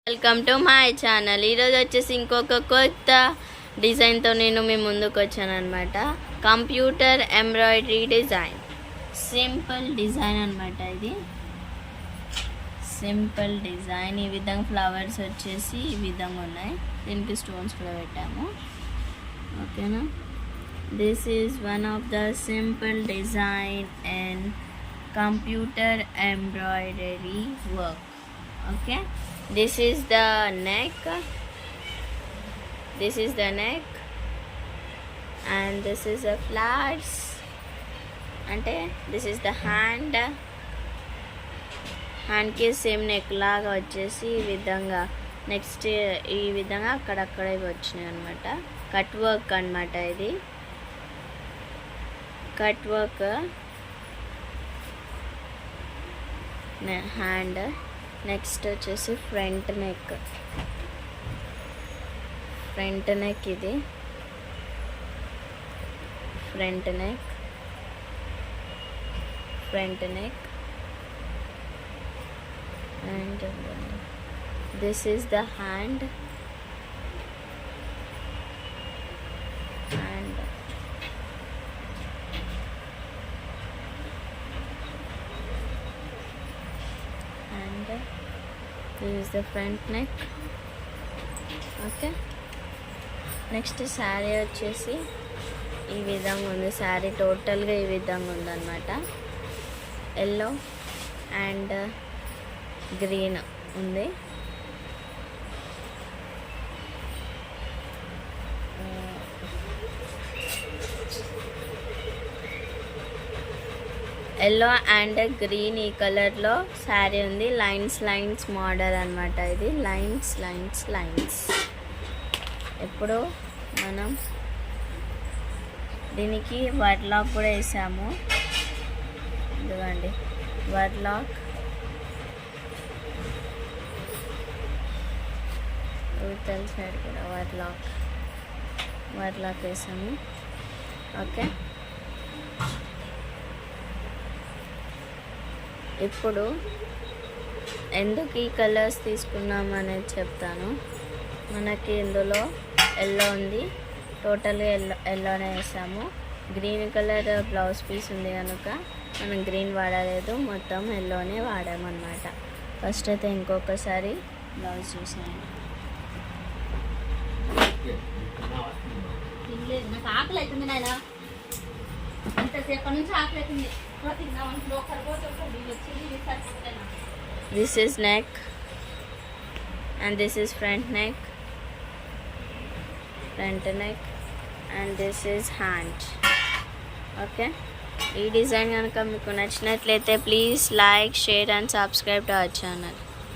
Welcome to my channel. ఈరోజు వచ్చేసి ఇంకొక కొత్త డిజైన్తో నేను మీ ముందుకు వచ్చాను అనమాట. Computer embroidery design, simple design అనమాట. ఇది సింపుల్ డిజైన్. ఈ విధంగా ఫ్లవర్స్ వచ్చేసి ఈ విధంగా ఉన్నాయి. దీనికి స్టోన్స్ కూడా పెట్టాము. ఓకేనా, this is one of the simple design and computer embroidery work. Okay, this is the neck, and this is the flowers, అంటే this is the hand కి సేమ్ నెక్ లాగా వచ్చేసి ఈ విధంగా నెక్స్ట్ ఈ విధంగా అక్కడక్కడ ఇవి వచ్చినాయి అనమాట. కట్ వర్క్ అనమాట. ఇది కట్ వర్క్ హ్యాండ్. నెక్స్ట్ వచ్చేసి ఫ్రంట్ నెక్. ఇది front neck and this is the hand. This is the front neck. Okay, next sari వచ్చేసి ఈ విధంగా ఉంది. శారీ టోటల్గా ఈ విధంగా ఉందన్నమాట. ఎల్లో అండ్ గ్రీన్ ఉంది. ఎల్లో అండ్ గ్రీన్ ఈ కలర్లో శారీ ఉంది. లైన్స్ మోడల్ అనమాట. ఇది లైన్స్. ఎప్పుడు మనం దీనికి వర్లాక్ కూడా వేసాము. ఇదిగోండి వర్లాక్. ఊతల సైడ్ కూడా వర్లాక్ వేసాము. ఓకే, ఇప్పుడు ఎందుకు ఈ కలర్స్ తీసుకున్నాము అనేది చెప్తాను. మనకి ఇందులో ఎల్లో ఉంది, టోటల్గా ఎల్లోనే వేసాము. గ్రీన్ కలర్ బ్లౌజ్ పీస్ ఉంది కనుక మనం గ్రీన్ వాడలేదు, మొత్తం ఎల్లోనే వాడామన్నమాట. ఫస్ట్ అయితే ఇంకొకసారి బ్లౌజ్ చూసాను. నాకు ఆకలి అవుతుంది నాయన, ఇంతసేపటి నుంచి ఆకలి అవుతుంది. This is neck and this is front neck and this is hand. Okay, ఈ డిజైన్ కనుక మీకు నచ్చినట్లయితే please like, share and subscribe to our channel.